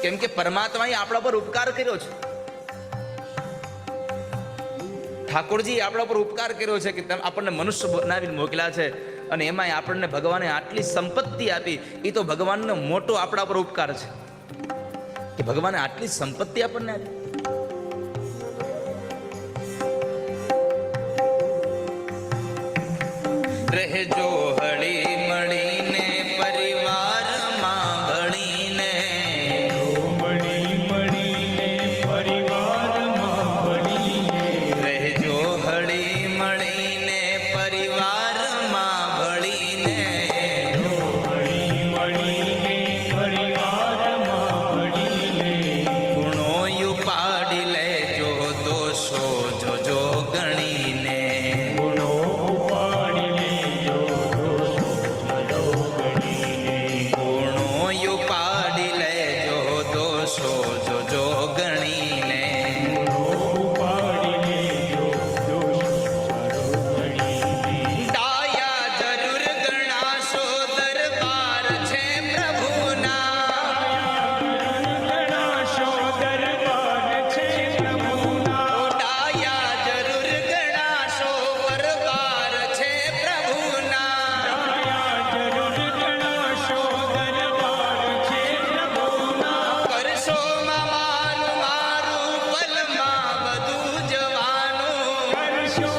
કેમ કે પરમાત્માએ આપણા પર ઉપકાર કર્યો છે. ઠાકોરજી આપણા પર ઉપકાર કર્યો છે કે આપણને મનુષ્ય બનાવીને મોકલ્યા છે, અને એમાંય આપણને ભગવાને આટલી સંપત્તિ આપી. એ તો ભગવાનનો મોટો આપણા પર ઉપકાર છે કે ભગવાને આટલી સંપત્તિ આપણને આપી. રહેજો હળી મળીને પરિવારમાં ભળીને, મળી મળીને પરિવારમાં ભળીને, રહેજો હળી મળીને પરિવારમાં ભળીને, મળી મળીને પરિવારમાં ભળીને, ગુણો ઉપાડી લેજો દોષો જોજો ગણીને, ગુણો ઉપાડી લેજો દોષો ગણીને, ગુણો ઉપાડી લેજો દોષો જોજો ગણીને. ગુણો ઉપાડી લેજો દોષો ગણીને. ડાયા જરૂર ગણાશો દરબાર છે પ્રભુના, ગણાશો દરબાર છે પ્રભુના, ડાયા જરૂર ગણાશો દરબાર છે પ્રભુના, જરૂર ગણાશો દરબાર છે પ્રભુના, કરશો મારું મારું પલમાં બધું જવાનું, કરશો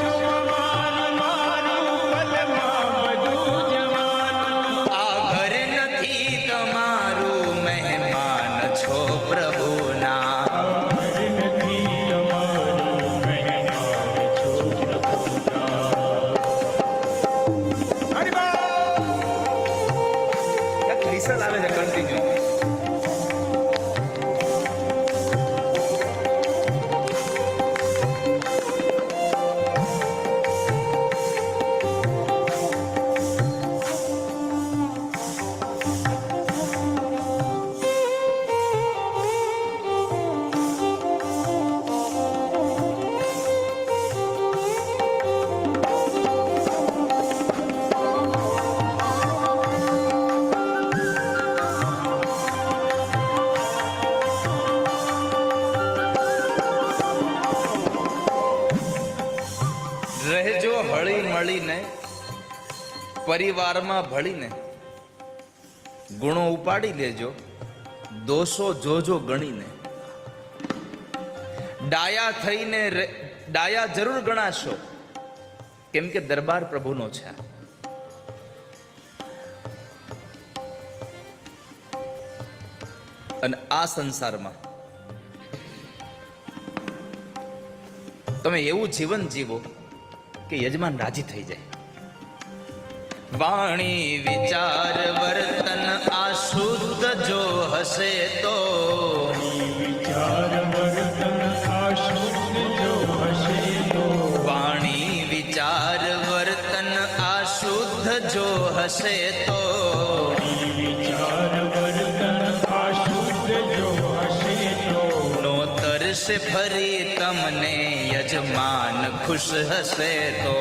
મારું પલમાં બધું જવાનું, આ ઘર નથી તમારું મહેમાન છો પ્રભુના, નથી તમારું મહેમાન છો પ્રભુના. એક વિસલ આવે છે કન્ટિન્યુ. રહેજો હળી મળીને પરિવારમાં ભળીને, ગુણો ઉપાડી લેજો દોષો જોજો ગણીને, ડાયા થઈને ડાયા જરૂર ગણાશો કેમ કે દરબાર પ્રભુનો છે. અને આ સંસારમાં તમે એવું જીવન જીવો કે યજમાન રાજી થઈ જાય. વાણી વિચાર વર્તન આ શુદ્ધ જો હશે તો, વિચાર વર્તન આ શુદ્ધ જો હશે તો, વાણી વિચાર વર્તન આ શુદ્ધ જો હશે તો, વિચાર વર્તન આ શુદ્ધ જો હશે તો, નો તરસે ફરી તમને યજમાન ખુશ હશે તો,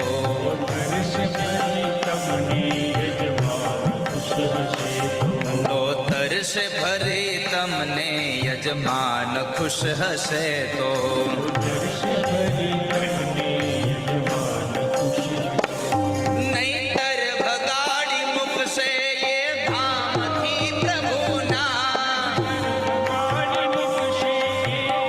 તરસ ભરી તમને યજમાન ખુશ હશે તો, નો તરસે ફરી તમને યજમાન ખુશ હશે તો, તરસ ભરી તમને યજમાન ખુશ હશે. નહીંતર ભગાડી મૂકશે એ ધામથી પ્રભુના, કાળી મૂકશે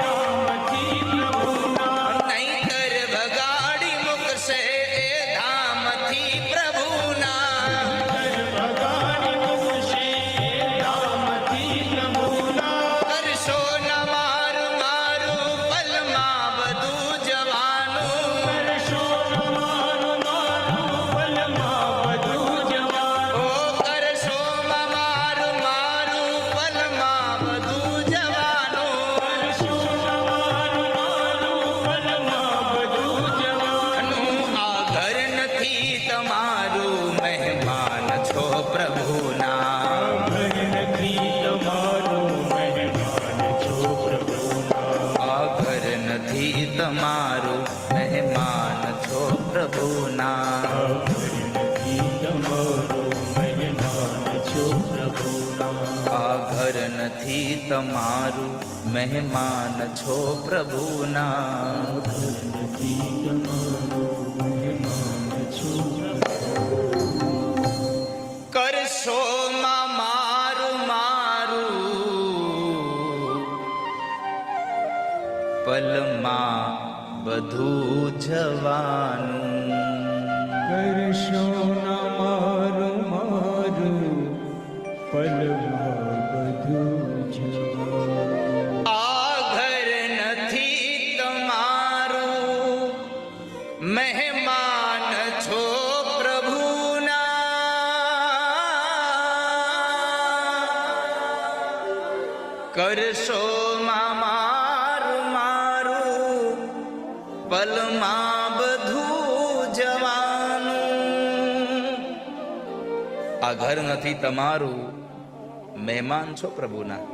નામથી પ્રભુના, નહીંતર ભગાડી મૂકશે એ ધામથી પ્રભુના, ભગાડી મૂકશે નામથી પ્રભુના, કરશો ન મારું મારું પલમાં બધું જવાનું, કરશો મારું પલમાં બધું જવાનું, ઓ કરશો મારું મારું પલમાં બધું જવાનું, કરશો મારું પલમાં બધું જવાનું. આ ઘર નથી તમારું મહેમાન છો પ્રભુના, ઘર નથી તમારું મહેમાન છો પ્રભુના, આ ઘર નથી તમારું મહેમાન છો પ્રભુના. ઘર નથી તમારું મહેમાન છો પ્રભુના. આ ઘર નથી તમારું, મહેમાન છો પ્રભુના. નથી તમારો મહેમાન છો. કરશો માં મારું મારું, પલમાં બધું જવાનું. કરશો ના મારું મારું, પલમાં બધું જવાનું. આ ઘર નથી તમારું, મહેમાન છો પ્રભુના. કરશો માં મારું મારું, પલમાં બધું જવાનું. આ ઘર નથી તમારું, મહેમાન છો પ્રભુના.